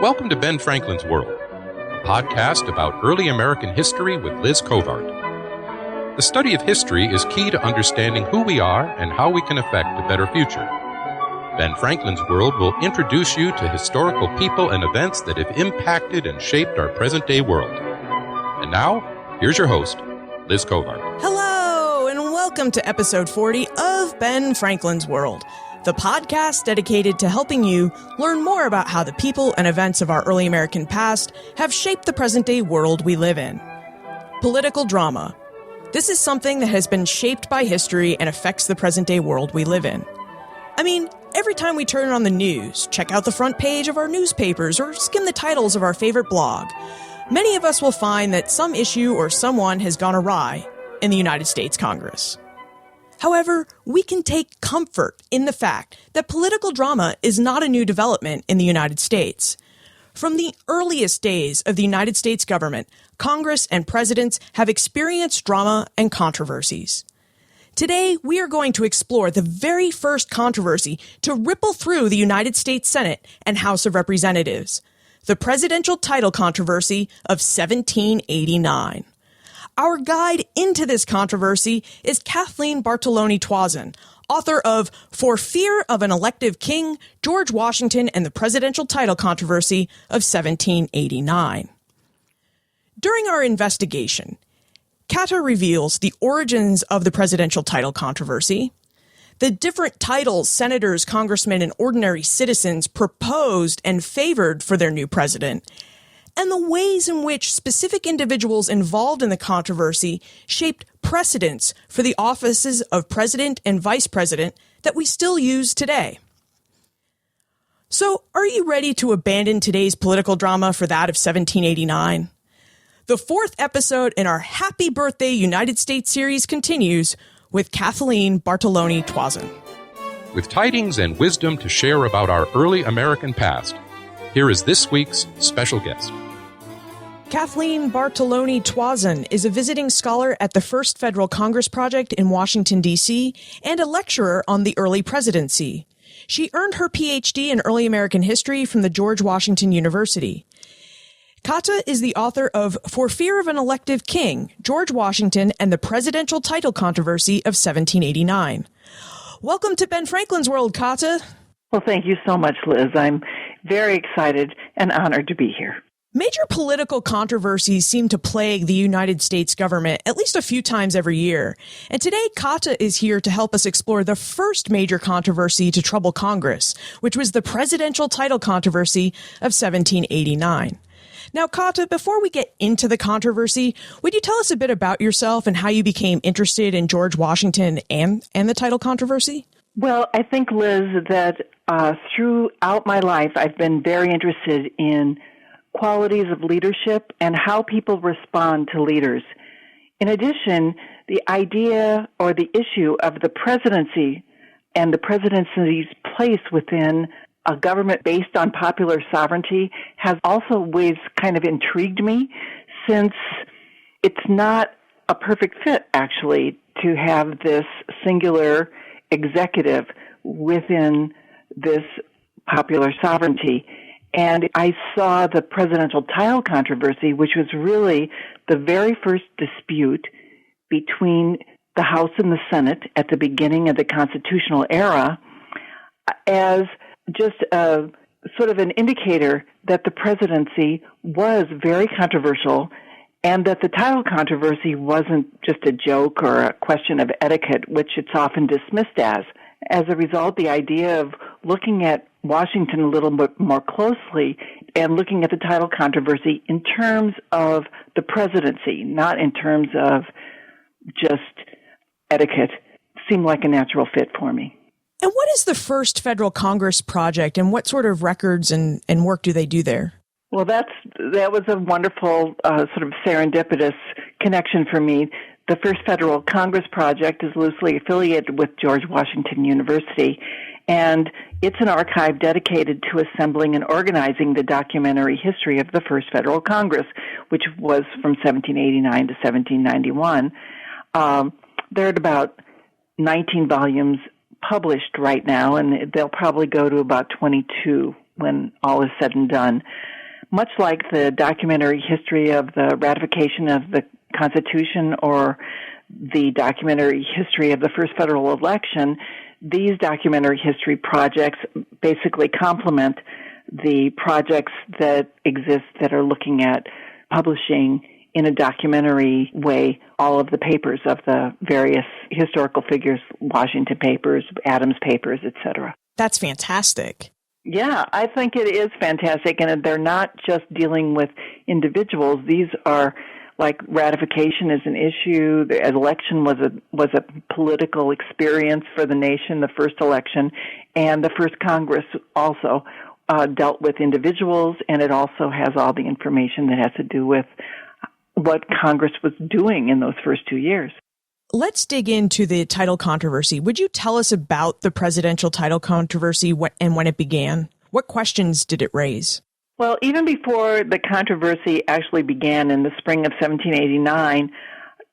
Welcome to Ben Franklin's World, a podcast about early American history with Liz Covart. The study of history is key to understanding who we are and how we can affect a better future. Ben Franklin's World will introduce you to historical people and events that have impacted and shaped our present-day world. And now, here's your host, Liz Covart. Hello, and welcome to episode 40 of Ben Franklin's World, the podcast dedicated to helping you learn more about how the people and events of our early American past have shaped the present-day world we live in. Political drama. This is something that has been shaped by history and affects the present-day world we live in. I mean, every time we turn on the news, check out the front page of our newspapers, or skim the titles of our favorite blog, many of us will find that some issue or someone has gone awry in the United States Congress. However, we can take comfort in the fact that political drama is not a new development in the United States. From the earliest days of the United States government, Congress and presidents have experienced drama and controversies. Today, we are going to explore the very first controversy to ripple through the United States Senate and House of Representatives, the presidential title controversy of 1789. Our guide into this controversy is Kathleen Bartoloni-Tuazon, author of For Fear of an Elective King, George Washington and the Presidential Title Controversy of 1789. During our investigation, Kata reveals the origins of the presidential title controversy, the different titles senators, congressmen, and ordinary citizens proposed and favored for their new president, and the ways in which specific individuals involved in the controversy shaped precedents for the offices of president and vice president that we still use today. So, are you ready to abandon today's political drama for that of 1789? The fourth episode in our Happy Birthday United States series continues with Kathleen Bartoloni-Tuazon. With tidings and wisdom to share about our early American past, here is this week's special guest. Kathleen Bartoloni-Tuazon is a visiting scholar at the First Federal Congress Project in Washington, D.C., and a lecturer on the early presidency. She earned her Ph.D. in early American history from the George Washington University. Kata is the author of For Fear of an Elective King, George Washington and the Presidential Title Controversy of 1789. Welcome to Ben Franklin's World, Kata. Well, thank you so much, Liz. I'm very excited and honored to be here. Major political controversies seem to plague the United States government at least a few times every year. And today, Kata is here to help us explore the first major controversy to trouble Congress, which was the presidential title controversy of 1789. Now, Kata, before we get into the controversy, would you tell us a bit about yourself and how you became interested in George Washington and the title controversy? Well, I think, Liz, that throughout my life, I've been very interested in qualities of leadership and how people respond to leaders. In addition, the idea or the issue of the presidency and the presidency's place within a government based on popular sovereignty has also always kind of intrigued me, since it's not a perfect fit, actually, to have this singular executive within this popular sovereignty. And I saw the presidential title controversy, which was really the very first dispute between the House and the Senate at the beginning of the constitutional era, as just a sort of an indicator that the presidency was very controversial and that the title controversy wasn't just a joke or a question of etiquette, which it's often dismissed as. As a result, the idea of looking at Washington a little bit more closely and looking at the title controversy in terms of the presidency, not in terms of just etiquette, seemed like a natural fit for me. And what is the First Federal Congress Project, and what sort of records and work do they do there? Well, that was a wonderful sort of serendipitous connection for me. The First Federal Congress Project is loosely affiliated with George Washington University, and it's an archive dedicated to assembling and organizing the documentary history of the First Federal Congress, which was from 1789 to 1791. There are about 19 volumes published right now, and they'll probably go to about 22 when all is said and done. Much like the documentary history of the ratification of the Constitution or the documentary history of the first federal election, these documentary history projects basically complement the projects that exist that are looking at publishing in a documentary way all of the papers of the various historical figures, Washington papers, Adams papers, etc. That's fantastic. Yeah, I think it is fantastic, and they're not just dealing with individuals. These are like ratification is an issue. The election was a political experience for the nation, the first election, and the first Congress also dealt with individuals, and it also has all the information that has to do with what Congress was doing in those first 2 years. Let's dig into the title controversy. Would you tell us about the presidential title controversy and when it began? What questions did it raise? Well, even before the controversy actually began in the spring of 1789,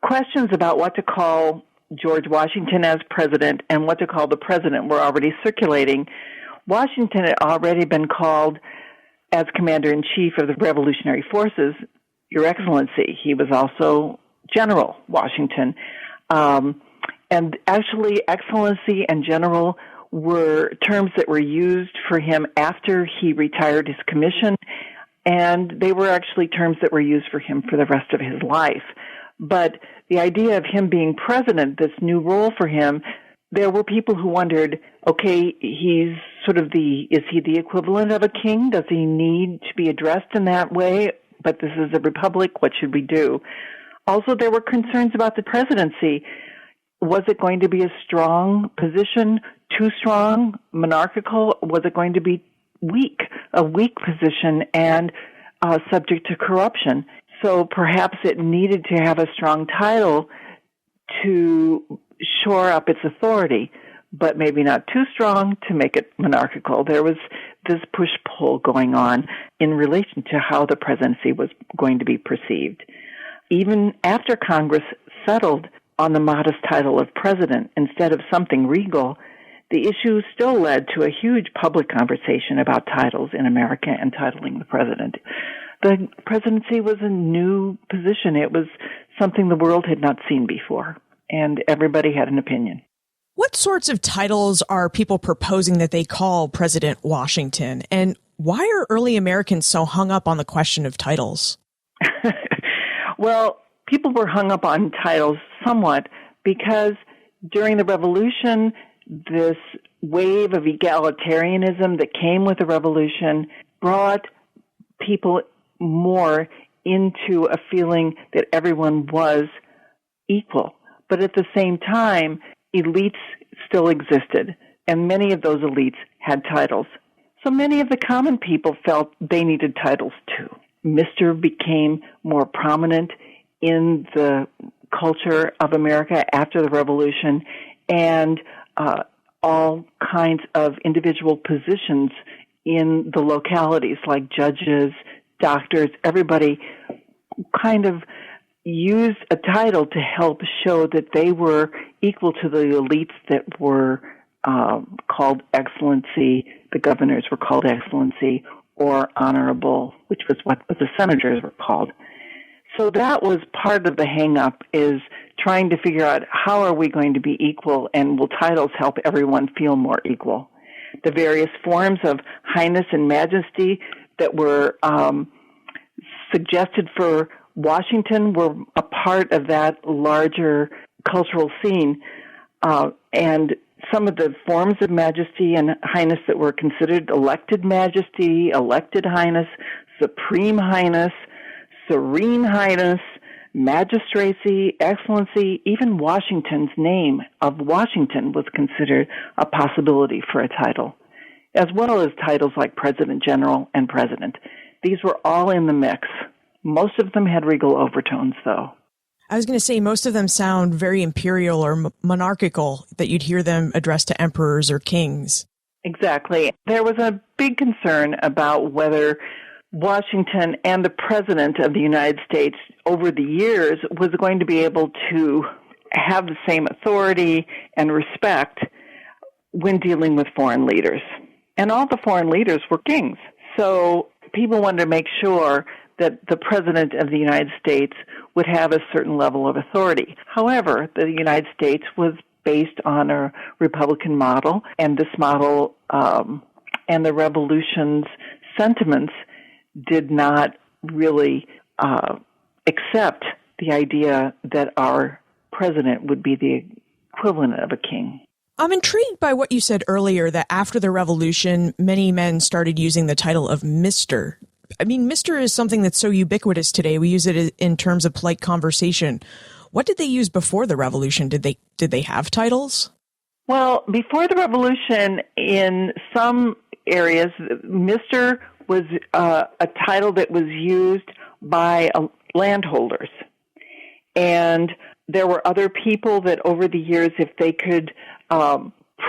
questions about what to call George Washington as president and what to call the president were already circulating. Washington had already been called as commander-in-chief of the Revolutionary Forces, Your Excellency. He was also General Washington. And actually, Excellency and General were terms that were used for him after he retired his commission, and they were actually terms that were used for him for the rest of his life. But the idea of him being president, this new role for him, there were people who wondered, okay, he's is he the equivalent of a king? Does he need to be addressed in that way? But this is a republic, what should we do? Also, there were concerns about the presidency. Was it going to be a strong position, too strong, monarchical? Was it going to be weak, a weak position and subject to corruption? So perhaps it needed to have a strong title to shore up its authority, but maybe not too strong to make it monarchical. There was this push-pull going on in relation to how the presidency was going to be perceived. Even after Congress settled on the modest title of president instead of something regal, the issue still led to a huge public conversation about titles in America and titling the president. The presidency was a new position. It was something the world had not seen before, and everybody had an opinion. What sorts of titles are people proposing that they call President Washington? And why are early Americans so hung up on the question of titles? Well, people were hung up on titles somewhat because during the Revolution, this wave of egalitarianism that came with the Revolution brought people more into a feeling that everyone was equal. But at the same time, elites still existed, and many of those elites had titles. So many of the common people felt they needed titles too. Mr. became more prominent in the culture of America after the Revolution, and all kinds of individual positions in the localities, like judges, doctors, everybody kind of used a title to help show that they were equal to the elites that were called Excellency. The governors were called Excellency, or Honorable, which was what the senators were called. So that was part of the hang-up, is trying to figure out how are we going to be equal, and will titles help everyone feel more equal? The various forms of Highness and Majesty that were suggested for Washington were a part of that larger cultural scene, and some of the forms of majesty and highness that were considered: elected majesty, elected highness, supreme highness, serene highness, magistracy, excellency. Even Washington's name of Washington was considered a possibility for a title, as well as titles like President General and President. These were all in the mix. Most of them had regal overtones, though. I was going to say most of them sound very imperial or monarchical, that you'd hear them addressed to emperors or kings. Exactly. There was a big concern about whether Washington and the President of the United States over the years was going to be able to have the same authority and respect when dealing with foreign leaders. and all the foreign leaders were kings. So people wanted to make sure that the President of the United States would have a certain level of authority. However, the United States was based on a Republican model, and this model and the Revolution's sentiments did not really accept the idea that our president would be the equivalent of a king. I'm intrigued by what you said earlier, that after the Revolution, many men started using the title of Mr. I mean, Mr. is something that's so ubiquitous today. We use it in terms of polite conversation. What did they use before the Revolution? Did they have titles? Well, before the Revolution, in some areas, Mr. was a title that was used by landholders. And there were other people that over the years, if they could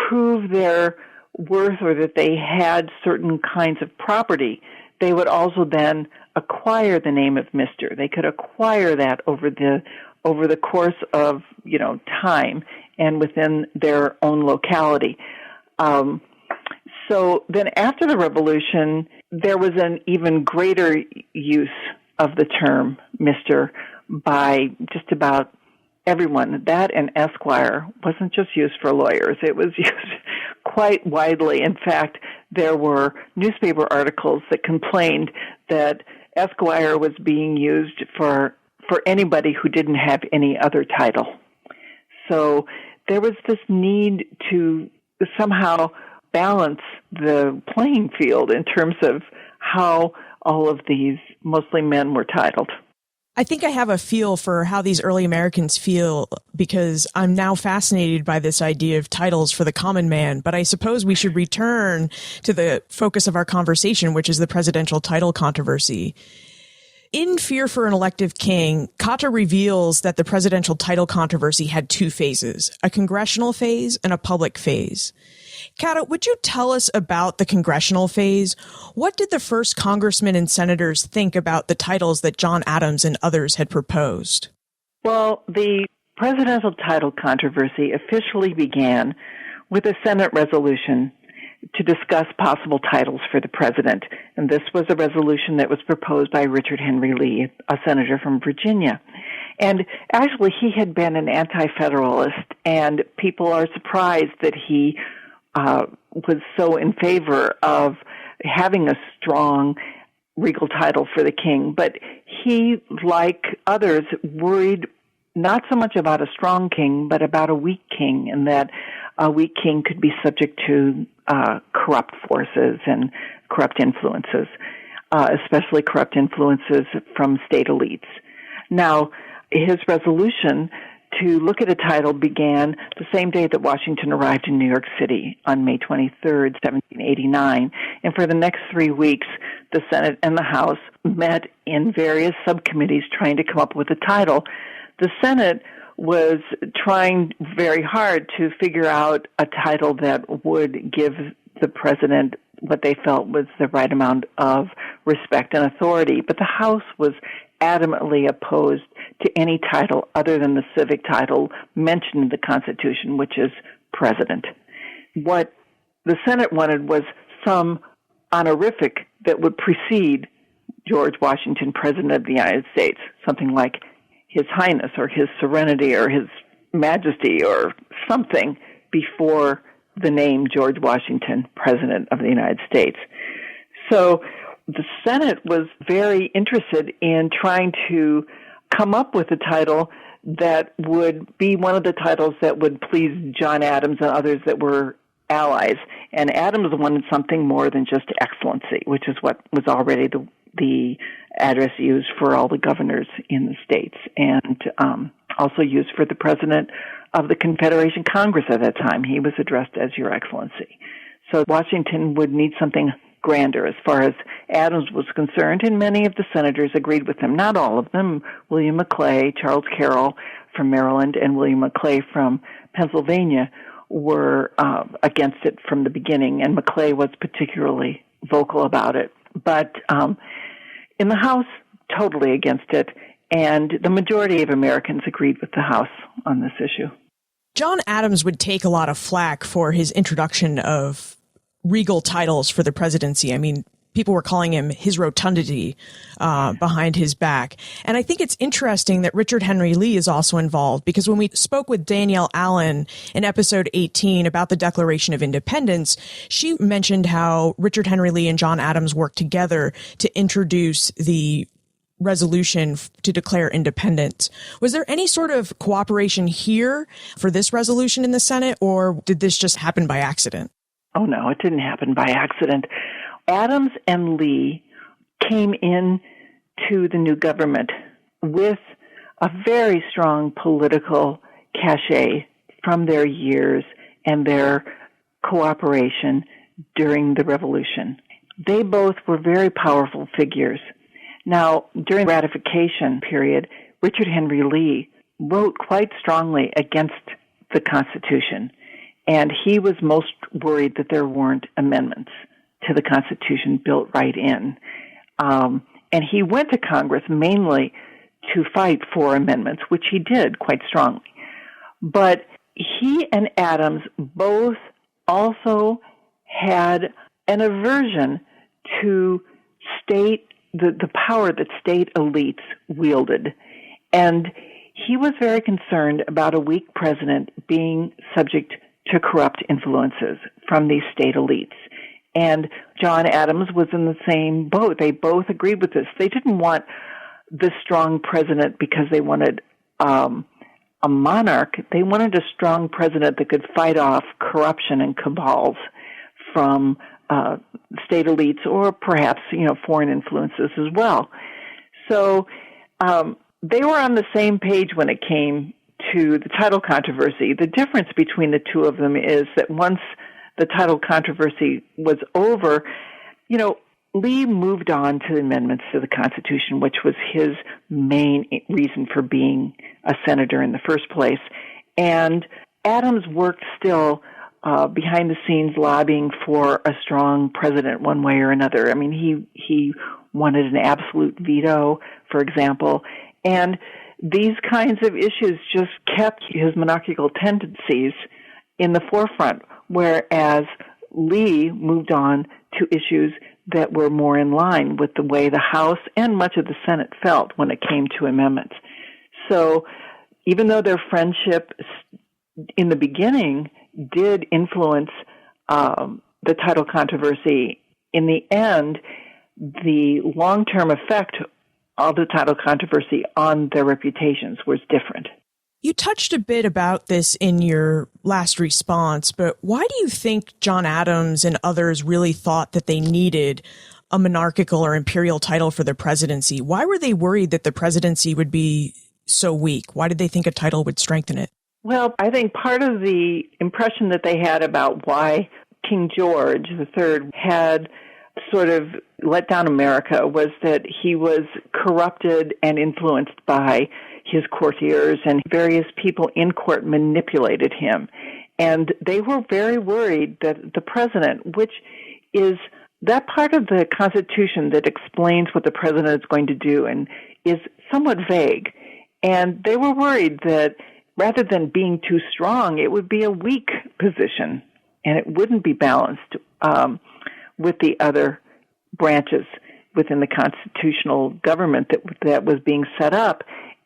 prove their worth or that they had certain kinds of property, they would also then acquire the name of Mr. They could acquire that over the course of, time and within their own locality. So then after the Revolution, there was an even greater use of the term Mr. by just about everyone. That and Esquire wasn't just used for lawyers. It was used quite widely. In fact, there were newspaper articles that complained that Esquire was being used for anybody who didn't have any other title. So there was this need to somehow balance the playing field in terms of how all of these mostly men were titled. I think I have a feel for how these early Americans feel because I'm now fascinated by this idea of titles for the common man. But I suppose we should return to the focus of our conversation, which is the presidential title controversy. In Fear for an Elective King, Kata reveals that the presidential title controversy had two phases, a congressional phase and a public phase. Kata, would you tell us about the congressional phase? What did the first congressmen and senators think about the titles that John Adams and others had proposed? Well, the presidential title controversy officially began with a Senate resolution to discuss possible titles for the president. And this was a resolution that was proposed by Richard Henry Lee, a senator from Virginia. And actually, he had been an anti-federalist, and people are surprised that he was so in favor of having a strong regal title for the king. But he, like others, worried not so much about a strong king, but about a weak king, and that a weak king could be subject to corrupt forces and corrupt influences, especially corrupt influences from state elites. Now, his resolution to look at a title began the same day that Washington arrived in New York City on May 23rd, 1789. And for the next 3 weeks, the Senate and the House met in various subcommittees trying to come up with a title. The Senate was trying very hard to figure out a title that would give the president what they felt was the right amount of respect and authority. But the House was adamantly opposed to any title other than the civic title mentioned in the Constitution, which is president. What the Senate wanted was some honorific that would precede George Washington, President of the United States, something like His Highness or His Serenity or His Majesty or something before the name George Washington, President of the United States. So the Senate was very interested in trying to come up with a title that would be one of the titles that would please John Adams and others that were allies. And Adams wanted something more than just excellency, which is what was already the address used for all the governors in the states, and also used for the president of the Confederation Congress at that time. He was addressed as Your Excellency. So Washington would need something grander as far as Adams was concerned, and many of the senators agreed with him. Not all of them. William McClay, Charles Carroll from Maryland, and William McClay from Pennsylvania were against it from the beginning, and McClay was particularly vocal about it. But in the House, totally against it, and the majority of Americans agreed with the House on this issue. John Adams would take a lot of flack for his introduction of regal titles for the presidency. I mean, people were calling him his rotundity behind his back. And I think it's interesting that Richard Henry Lee is also involved, because when we spoke with Danielle Allen in episode 18 about the Declaration of Independence, she mentioned how Richard Henry Lee and John Adams worked together to introduce the resolution to declare independence. Was there any sort of cooperation here for this resolution in the Senate, or did this just happen by accident? Oh, no, it didn't happen by accident. Adams and Lee came in to the new government with a very strong political cachet from their years and their cooperation during the Revolution. They both were very powerful figures. Now, during the ratification period, Richard Henry Lee wrote quite strongly against the Constitution, and he was most worried that there weren't amendments to the Constitution built right in. And he went to Congress mainly to fight for amendments, which he did quite strongly. But he and Adams both also had an aversion to the power that state elites wielded. And he was very concerned about a weak president being subject to corrupt influences from these state elites. And John Adams was in the same boat. They both agreed with this. They didn't want this strong president because they wanted a monarch. They wanted a strong president that could fight off corruption and cabals from state elites, or perhaps, foreign influences as well. So they were on the same page when it came to the title controversy. The difference between the two of them is that once the title controversy was over, Lee moved on to the amendments to the Constitution, which was his main reason for being a senator in the first place. And Adams worked still behind the scenes lobbying for a strong president one way or another. I mean, he wanted an absolute veto, for example, and these kinds of issues just kept his monarchical tendencies in the forefront, whereas Lee moved on to issues that were more in line with the way the House and much of the Senate felt when it came to amendments. So even though their friendship in the beginning did influence the title controversy, in the end, the long-term effect of the title controversy on their reputations was different. You touched a bit about this in your last response, but why do you think John Adams and others really thought that they needed a monarchical or imperial title for the presidency? Why were they worried that the presidency would be so weak? Why did they think a title would strengthen it? Well, I think part of the impression that they had about why King George III had sort of let down America was that he was corrupted and influenced by his courtiers, and various people in court manipulated him. And they were very worried that the president, which is that part of the Constitution that explains what the president is going to do and is somewhat vague. And they were worried that rather than being too strong, it would be a weak position, and it wouldn't be balanced with the other branches within the constitutional government that was being set up.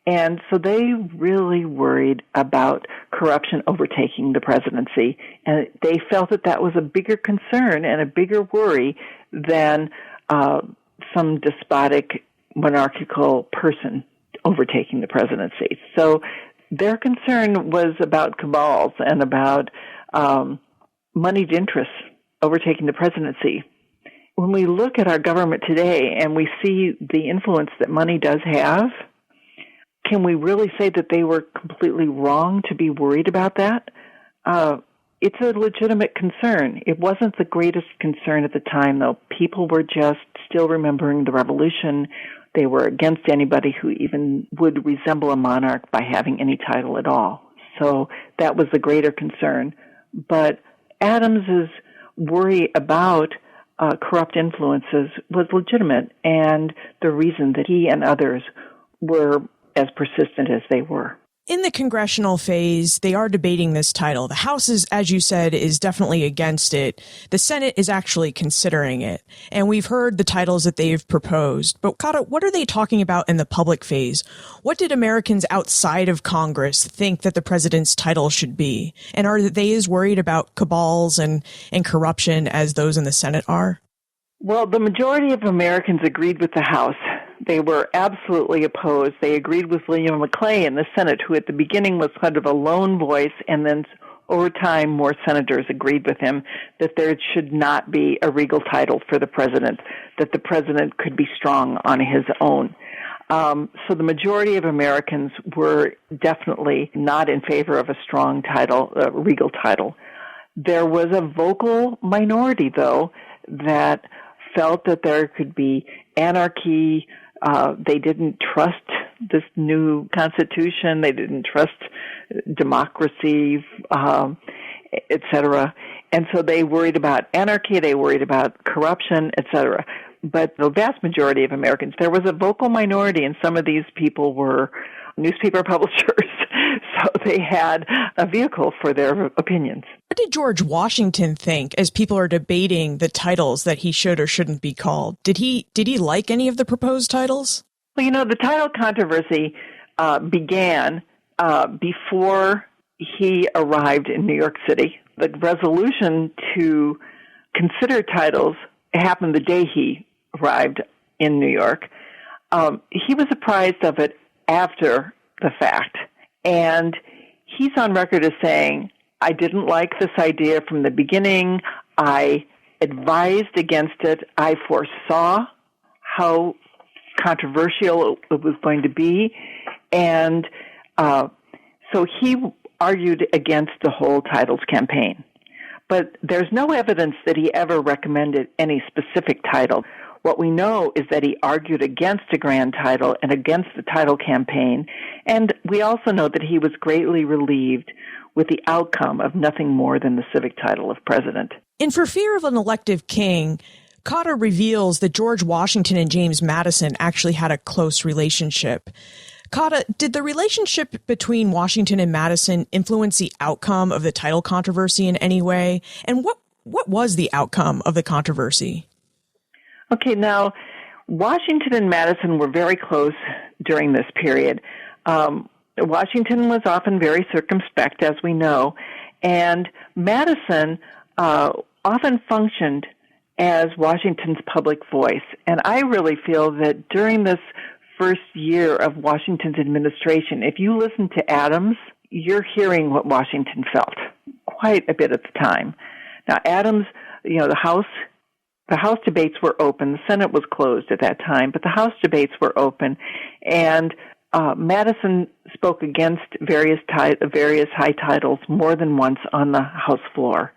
And so they really worried about corruption overtaking the presidency, and they felt that that was a bigger concern and a bigger worry than some despotic monarchical person overtaking the presidency. So their concern was about cabals and about moneyed interests overtaking the presidency. When we look at our government today and we see the influence that money does have, can we really say that they were completely wrong to be worried about that? It's a legitimate concern. It wasn't the greatest concern at the time, though. People were just still remembering the revolution. They were against anybody who even would resemble a monarch by having any title at all. So that was the greater concern. But Adams's worry about corrupt influences was legitimate, and the reason that he and others were as persistent as they were. In the congressional phase, they are debating this title. The House is, as you said, is definitely against it. The Senate is actually considering it. And we've heard the titles that they've proposed. But Kata, what are they talking about in the public phase? What did Americans outside of Congress think that the president's title should be? And are they as worried about cabals and corruption as those in the Senate are? Well, the majority of Americans agreed with the House. They were absolutely opposed. They agreed with William McClay in the Senate, who at the beginning was kind of a lone voice, and then over time more senators agreed with him that there should not be a regal title for the president, that the president could be strong on his own. So the majority of Americans were definitely not in favor of a strong title, a regal title. There was a vocal minority, though, that felt that there could be anarchy. They didn't trust this new Constitution. They didn't trust democracy, et cetera. And so they worried about anarchy. They worried about corruption, et cetera. But the vast majority of Americans, there was a vocal minority, and some of these people were newspaper publishers, so they had a vehicle for their opinions. What did George Washington think as people are debating the titles that he should or shouldn't be called? Did he like any of the proposed titles? Well, the title controversy began before he arrived in New York City. The resolution to consider titles happened the day he arrived in New York. He was apprised of it after the fact. And he's on record as saying, I didn't like this idea from the beginning. I advised against it. I foresaw how controversial it was going to be. And so he argued against the whole titles campaign. But there's no evidence that he ever recommended any specific title. What we know is that he argued against a grand title and against the title campaign, and we also know that he was greatly relieved with the outcome of nothing more than the civic title of president. In For Fear of an Elective King, Cotter reveals that George Washington and James Madison actually had a close relationship. Cotta, did the relationship between Washington and Madison influence the outcome of the title controversy in any way? And what was the outcome of the controversy? Okay, now, Washington and Madison were very close during this period. Washington was often very circumspect, as we know, and Madison often functioned as Washington's public voice. And I really feel that during this first year of Washington's administration, if you listen to Adams, you're hearing what Washington felt quite a bit at the time. Now, Adams, the House debates were open. The Senate was closed at that time, but the House debates were open, and Madison spoke against various high titles more than once on the House floor.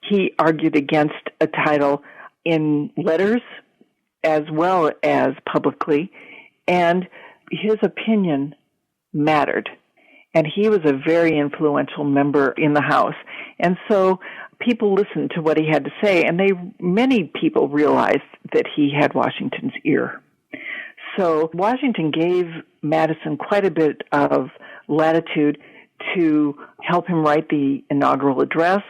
He argued against a title in letters as well as publicly, and his opinion mattered. And he was a very influential member in the House. And so people listened to what he had to say, and many people realized that he had Washington's ear. So Washington gave Madison quite a bit of latitude to help him write the inaugural address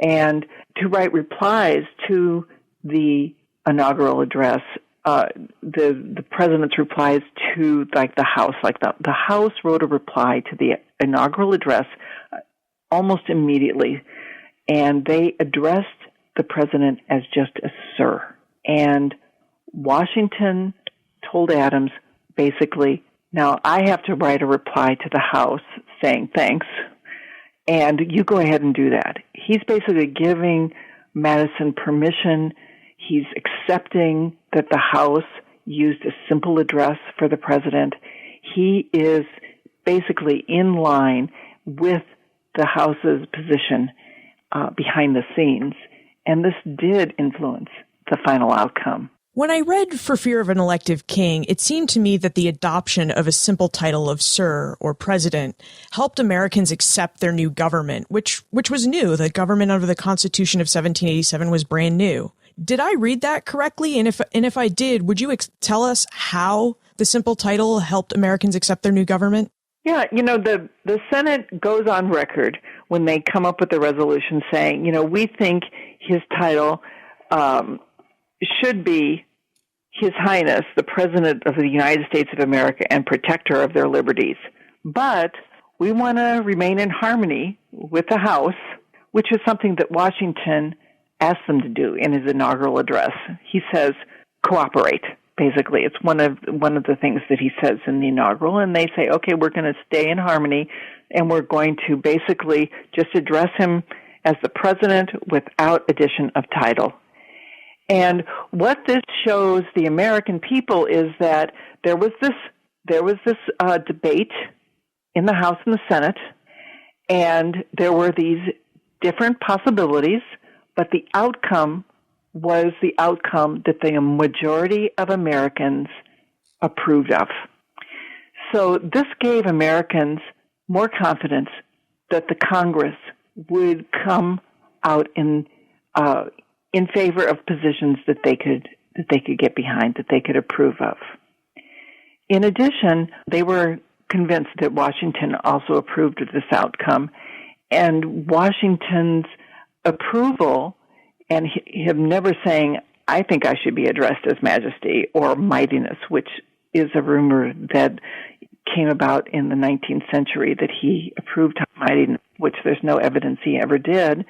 and to write replies to the inaugural address, the president's replies to the House. The House wrote a reply to the inaugural address almost immediately, and they addressed the president as just a sir. And Washington told Adams, basically, now I have to write a reply to the House saying thanks, and you go ahead and do that. He's basically giving Madison permission. He's accepting that the House used a simple address for the president. He is basically in line with the House's position behind the scenes, and this did influence the final outcome. When I read For Fear of an Elective King, it seemed to me that the adoption of a simple title of Sir or President helped Americans accept their new government, which was new. The government under the Constitution of 1787 was brand new. Did I read that correctly? And if I did, would you tell us how the simple title helped Americans accept their new government? Yeah, the Senate goes on record when they come up with the resolution saying, we think his title should be His Highness, the President of the United States of America and Protector of their liberties. But we want to remain in harmony with the House, which is something that Washington asked them to do in his inaugural address. He says, cooperate. Basically, it's one of the things that he says in the inaugural, and they say, okay, we're going to stay in harmony, and we're going to basically just address him as the president without addition of title. And what this shows the American people is that there was this debate in the House and the Senate, and there were these different possibilities, but the outcome was the outcome that the majority of Americans approved of. So this gave Americans more confidence that the Congress would come out in favor of positions that they could get behind, that they could approve of. In addition, they were convinced that Washington also approved of this outcome, and Washington's approval and him never saying, I think I should be addressed as Majesty or Mightiness, which is a rumor that came about in the 19th century that he approved of Mightiness, which there's no evidence he ever did.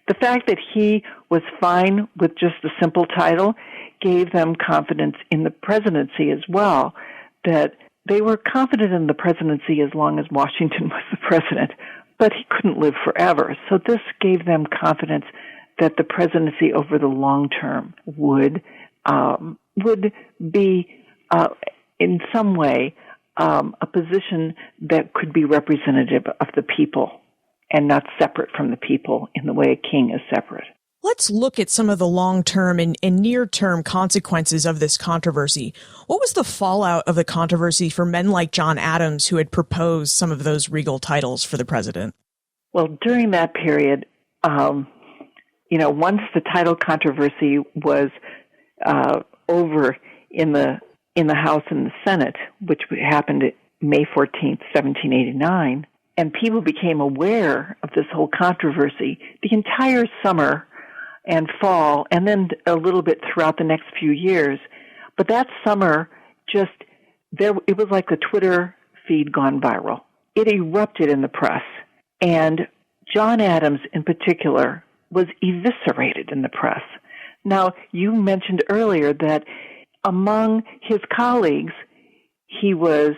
The fact that he was fine with just the simple title gave them confidence in the presidency as well, that they were confident in the presidency as long as Washington was the president, but he couldn't live forever. So this gave them confidence that the presidency over the long term would be in some way a position that could be representative of the people and not separate from the people in the way a king is separate. Let's look at some of the long-term and near-term consequences of this controversy. What was the fallout of the controversy for men like John Adams, who had proposed some of those regal titles for the president? Well, during that period, once the title controversy was over in the House and the Senate, which happened May 14th, 1789, and people became aware of this whole controversy, the entire summer and fall, and then a little bit throughout the next few years. But that summer, it was like the Twitter feed gone viral. It erupted in the press, and John Adams in particular was eviscerated in the press. Now, you mentioned earlier that among his colleagues, he was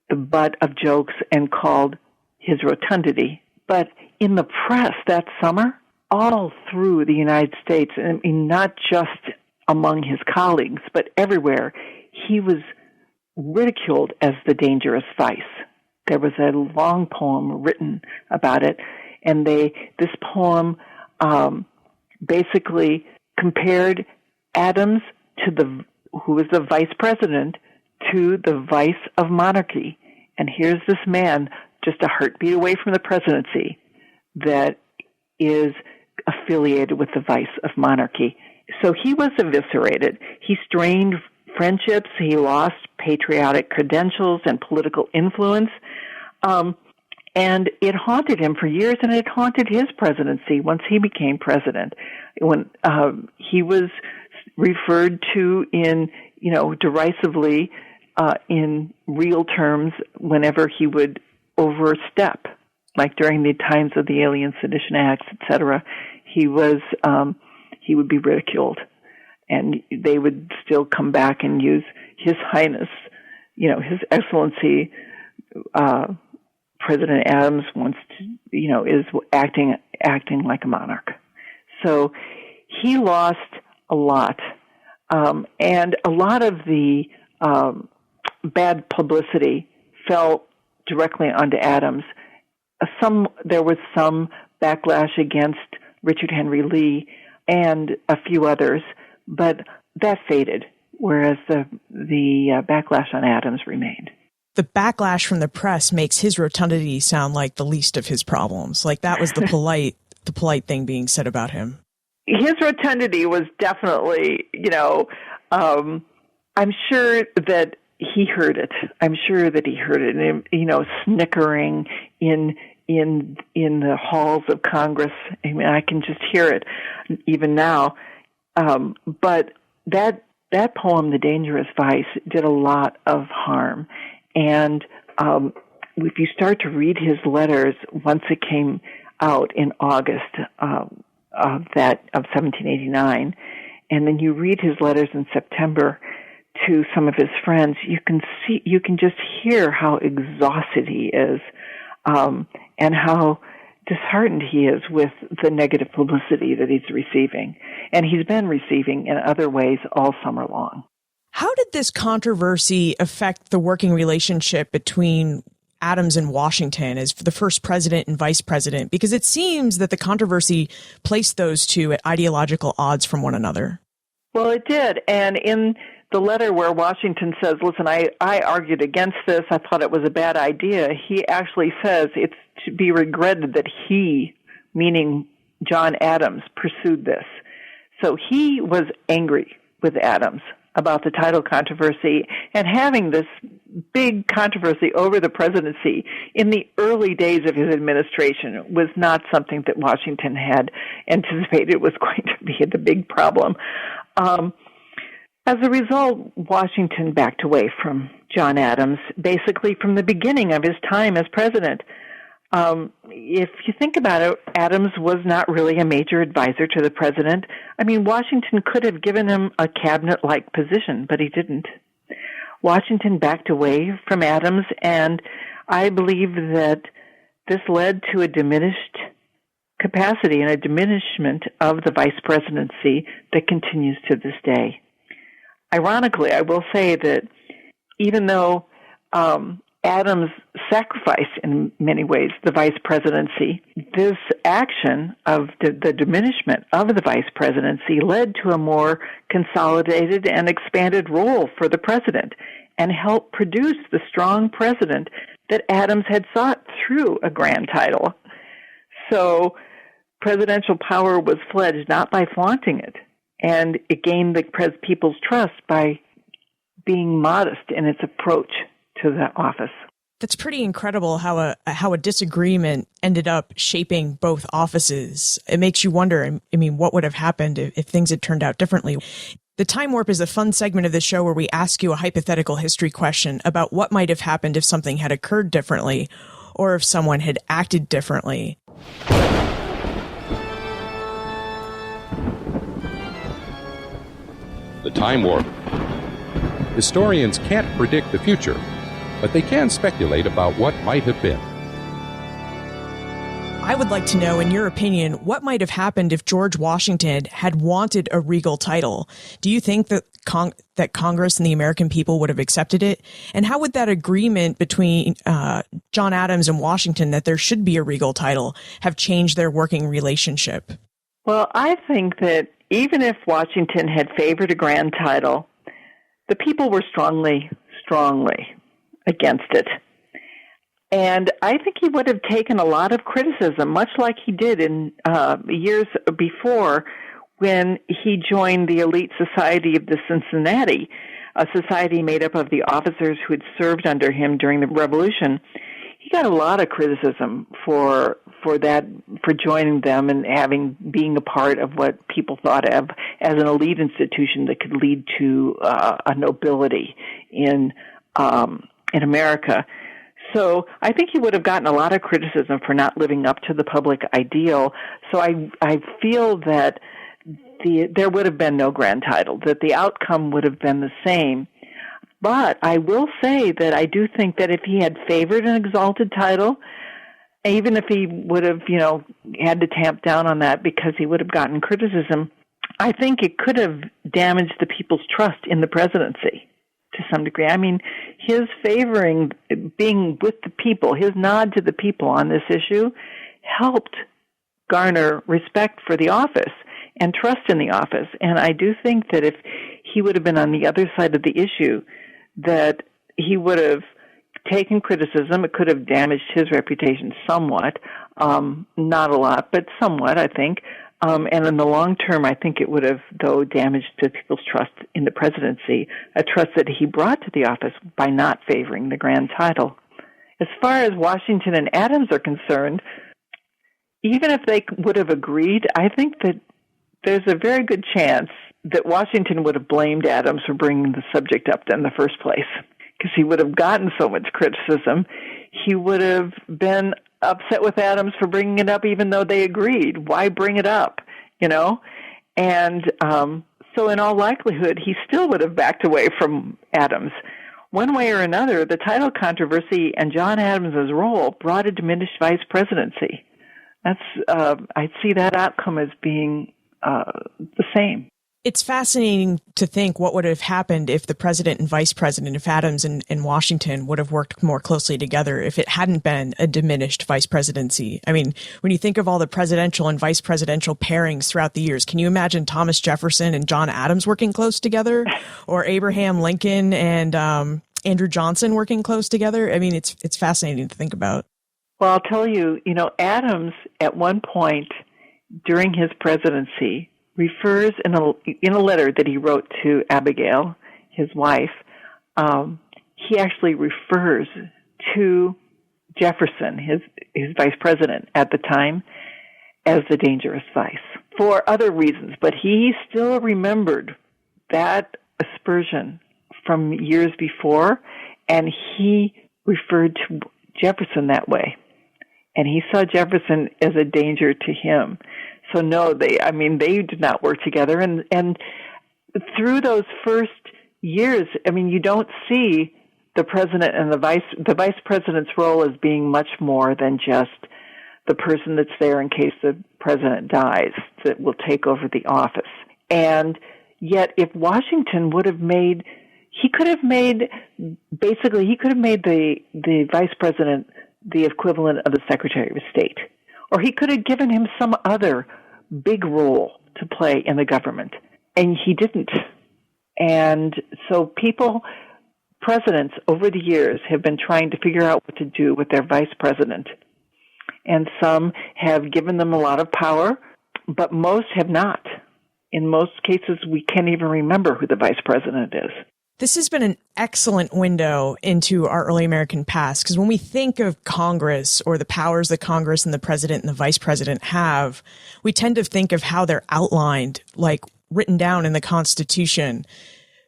the butt of jokes and called his rotundity. But in the press that summer, all through the United States, I mean, not just among his colleagues, but everywhere, he was ridiculed as the dangerous vice. There was a long poem written about it, and this poem basically compared Adams who was the vice president, to the vice of monarchy. And here's this man, just a heartbeat away from the presidency, that is affiliated with the vice of monarchy. So he was eviscerated. He strained friendships. He lost patriotic credentials and political influence. And it haunted him for years, and it haunted his presidency once he became president. When he was referred to derisively in real terms whenever he would overstep, like during the times of the Alien Sedition Acts, etc. He would be ridiculed, and they would still come back and use His Highness, His Excellency. President Adams wants to, is acting like a monarch. So he lost a lot, and a lot of the bad publicity fell directly onto Adams. There was some backlash against Richard Henry Lee and a few others, but that faded, whereas the backlash on Adams remained. The backlash from the press makes his rotundity sound like the least of his problems. Like that was the polite thing being said about him. His rotundity was definitely, I'm sure that he heard it. I'm sure that he heard it, and, snickering in the halls of Congress. I mean, I can just hear it even now. But that poem, The Dangerous Vice, did a lot of harm. And if you start to read his letters, once it came out in August of 1789, and then you read his letters in September to some of his friends, you can just hear how exhausted he is, and how disheartened he is with the negative publicity that he's receiving. And he's been receiving in other ways all summer long. How did this controversy affect the working relationship between Adams and Washington as the first president and vice president? Because it seems that the controversy placed those two at ideological odds from one another. Well, it did. And in the letter where Washington says, listen, I argued against this, I thought it was a bad idea, he actually says it's to be regretted that he, meaning John Adams, pursued this. So he was angry with Adams about the title controversy, and having this big controversy over the presidency in the early days of his administration was not something that Washington had anticipated was going to be the big problem. As a result, Washington backed away from John Adams, basically from the beginning of his time as president. If you think about it, Adams was not really a major advisor to the president. I mean, Washington could have given him a cabinet-like position, but he didn't. Washington backed away from Adams, and I believe that this led to a diminished capacity and a diminishment of the vice presidency that continues to this day. Ironically, I will say that even though Adams sacrificed in many ways the vice presidency, this action of the diminishment of the vice presidency led to a more consolidated and expanded role for the president and helped produce the strong president that Adams had sought through a grand title. So presidential power was pledged not by flaunting it, and it gained the people's trust by being modest in its approach to the office. That's pretty incredible how a disagreement ended up shaping both offices. It makes you wonder, I mean, what would have happened if things had turned out differently? The Time Warp is a fun segment of the show where we ask you a hypothetical history question about what might have happened if something had occurred differently or if someone had acted differently. The Time Warp. Historians can't predict the future, but they can speculate about what might have been. I would like to know, in your opinion, what might have happened if George Washington had wanted a regal title? Do you think that Congress and the American people would have accepted it? And how would that agreement between John Adams and Washington that there should be a regal title have changed their working relationship? Well, I think that even if Washington had favored a grand title, the people were strongly against it. And I think he would have taken a lot of criticism, much like he did in years before when he joined the elite society of the Cincinnati, a society made up of the officers who had served under him during the Revolution. He got a lot of criticism for joining them and being a part of what people thought of as an elite institution that could lead to a nobility in America. So I think he would have gotten a lot of criticism for not living up to the public ideal. So I feel that there would have been no grand title, that the outcome would have been the same. But I will say that I do think that if he had favored an exalted title, even if he would have, had to tamp down on that because he would have gotten criticism, I think it could have damaged the people's trust in the presidency to some degree. I mean, his favoring being with the people, his nod to the people on this issue helped garner respect for the office and trust in the office. And I do think that if he would have been on the other side of the issue, that he would have taken criticism. It could have damaged his reputation somewhat, not a lot, but somewhat, I think. And in the long term, I think it would have, though, damaged the people's trust in the presidency, a trust that he brought to the office by not favoring the grand title. As far as Washington and Adams are concerned, even if they would have agreed, I think that there's a very good chance that Washington would have blamed Adams for bringing the subject up in the first place, because he would have gotten so much criticism. He would have been upset with Adams for bringing it up even though they agreed. Why bring it up, And so in all likelihood, he still would have backed away from Adams. One way or another, the title controversy and John Adams's role brought a diminished vice presidency. I see that outcome as being the same. It's fascinating to think what would have happened if the president and vice president, if Adams and Washington would have worked more closely together, if it hadn't been a diminished vice presidency. I mean, when you think of all the presidential and vice presidential pairings throughout the years, can you imagine Thomas Jefferson and John Adams working close together, or Abraham Lincoln and Andrew Johnson working close together? I mean, it's fascinating to think about. Well, I'll tell you, Adams at one point during his presidency refers in a letter that he wrote to Abigail, his wife, he actually refers to Jefferson, his vice president at the time, as the dangerous vice for other reasons. But he still remembered that aspersion from years before, and he referred to Jefferson that way. And he saw Jefferson as a danger to him. So no, they did not work together. And through those first years, you don't see the president and the vice president's role as being much more than just the person that's there in case the president dies, that will take over the office. And yet, if Washington he could have made the vice president the equivalent of the Secretary of State. Or he could have given him some other big role to play in the government. And he didn't. And so presidents over the years have been trying to figure out what to do with their vice president. And some have given them a lot of power, but most have not. In most cases, we can't even remember who the vice president is. This has been an excellent window into our early American past, because when we think of Congress or the powers that Congress and the president and the vice president have, we tend to think of how they're outlined, like written down in the Constitution.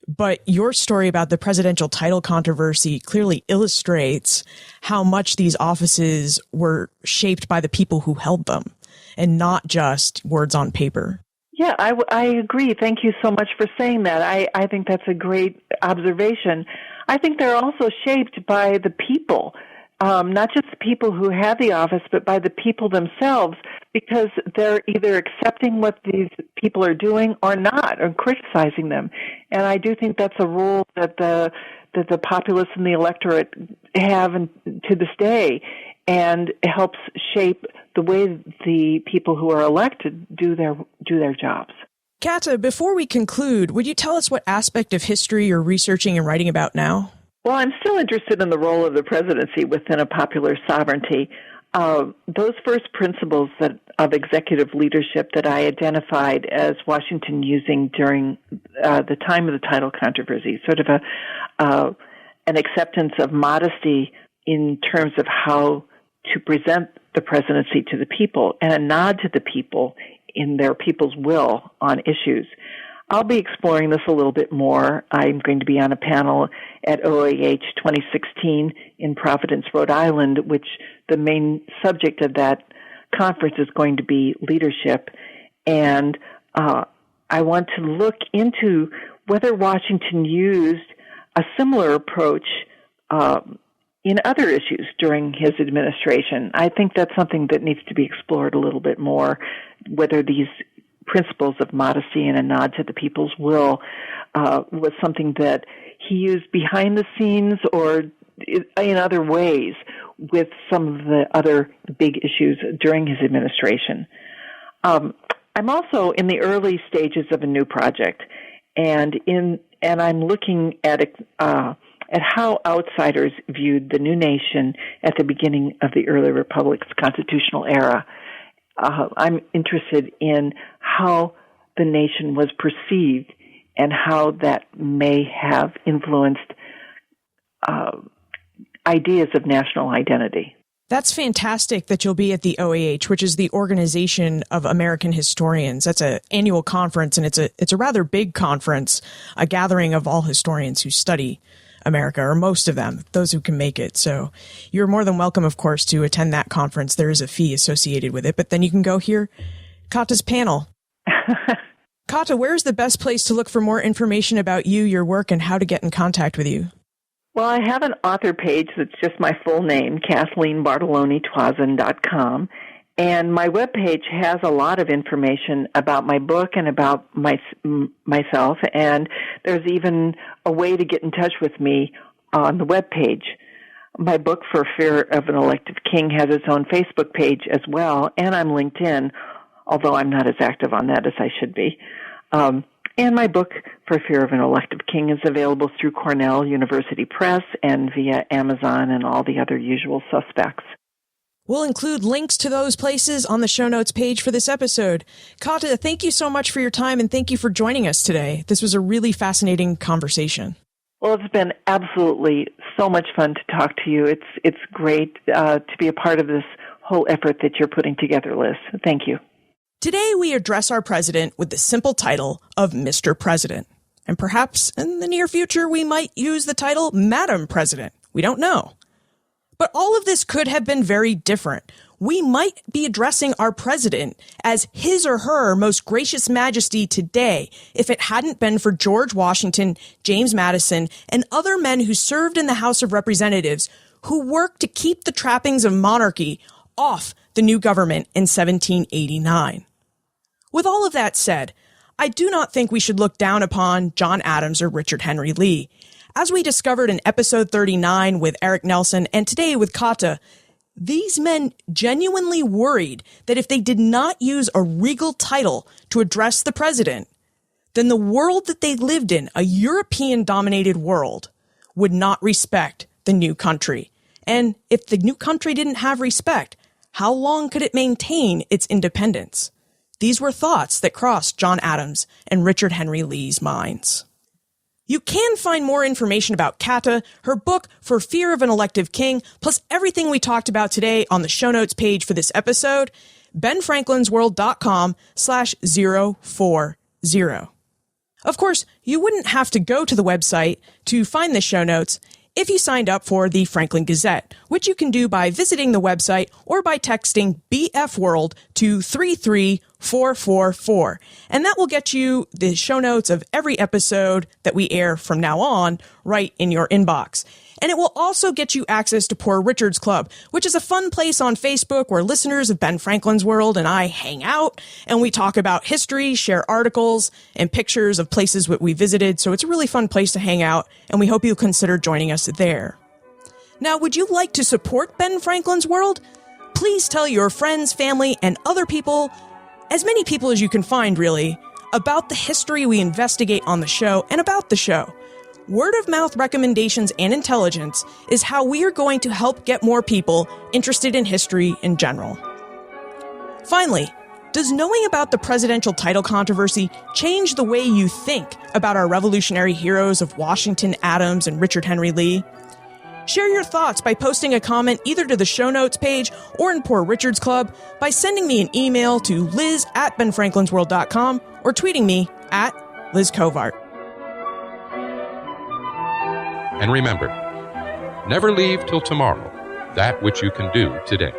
But your story about the presidential title controversy clearly illustrates how much these offices were shaped by the people who held them and not just words on paper. Yeah, I agree. Thank you so much for saying that. I think that's a great observation. I think they're also shaped by the people, not just the people who have the office, but by the people themselves, because they're either accepting what these people are doing or not, or criticizing them. And I do think that's a role that the populace and the electorate have to this day, and it helps shape the way the people who are elected do their jobs. Kata, before we conclude, would you tell us what aspect of history you're researching and writing about now? Well, I'm still interested in the role of the presidency within a popular sovereignty. Those first principles of executive leadership that I identified as Washington using during the time of the title controversy, sort of an acceptance of modesty in terms of how to present the presidency to the people, and a nod to the people in their people's will on issues. I'll be exploring this a little bit more. I'm going to be on a panel at OAH 2016 in Providence, Rhode Island, which the main subject of that conference is going to be leadership. And I want to look into whether Washington used a similar approach in other issues during his administration. I think that's something that needs to be explored a little bit more, whether these principles of modesty and a nod to the people's will was something that he used behind the scenes or in other ways with some of the other big issues during his administration. I'm also in the early stages of a new project, and I'm looking at how outsiders viewed the new nation at the beginning of the early republic's constitutional era. I'm interested in how the nation was perceived and how that may have influenced ideas of national identity. That's fantastic that you'll be at the OAH, which is the Organization of American Historians. That's an annual conference, and it's a rather big conference, a gathering of all historians who study America, or most of them, those who can make it. So you're more than welcome, of course, to attend that conference. There is a fee associated with it, but then you can go hear Kata's panel. Kata, where's the best place to look for more information about you, your work, and how to get in contact with you? Well, I have an author page that's just my full name, KathleenBartoloni-Tuazon.com, and my webpage has a lot of information about my book and about myself, and there's even a way to get in touch with me on the webpage. My book, For Fear of an Elective King, has its own Facebook page as well, and I'm LinkedIn, although I'm not as active on that as I should be. And my book, For Fear of an Elective King, is available through Cornell University Press and via Amazon and all the other usual suspects. We'll include links to those places on the show notes page for this episode. Kata, thank you so much for your time, and thank you for joining us today. This was a really fascinating conversation. Well, it's been absolutely so much fun to talk to you. It's great to be a part of this whole effort that you're putting together, Liz. Thank you. Today, we address our president with the simple title of Mr. President. And perhaps in the near future, we might use the title Madam President. We don't know. But all of this could have been very different. We might be addressing our president as his or her most gracious majesty today if it hadn't been for George Washington, James Madison, and other men who served in the House of Representatives who worked to keep the trappings of monarchy off the new government in 1789. With all of that said, I do not think we should look down upon John Adams or Richard Henry Lee. As we discovered in episode 39 with Eric Nelson and today with Kata, these men genuinely worried that if they did not use a regal title to address the president, then the world that they lived in, a European-dominated world, would not respect the new country. And if the new country didn't have respect, how long could it maintain its independence? These were thoughts that crossed John Adams and Richard Henry Lee's minds. You can find more information about Kata, her book, For Fear of an Elective King, plus everything we talked about today on the show notes page for this episode, benfranklinsworld.com/040. Of course, you wouldn't have to go to the website to find the show notes if you signed up for the Franklin Gazette, which you can do by visiting the website or by texting BF World to 33444. And that will get you the show notes of every episode that we air from now on right in your inbox. And it will also get you access to Poor Richard's Club, which is a fun place on Facebook where listeners of Ben Franklin's World and I hang out and we talk about history, share articles and pictures of places that we visited. So it's a really fun place to hang out, and we hope you'll consider joining us there. Now, would you like to support Ben Franklin's World? Please tell your friends, family, and other people, as many people as you can find really, about the history we investigate on the show and about the show. Word-of-mouth recommendations and intelligence is how we are going to help get more people interested in history in general. Finally, does knowing about the presidential title controversy change the way you think about our revolutionary heroes of Washington, Adams, and Richard Henry Lee? Share your thoughts by posting a comment either to the show notes page or in Poor Richard's Club by sending me an email to liz@benfranklinsworld.com or tweeting me @LizCovart. And remember, never leave till tomorrow that which you can do today.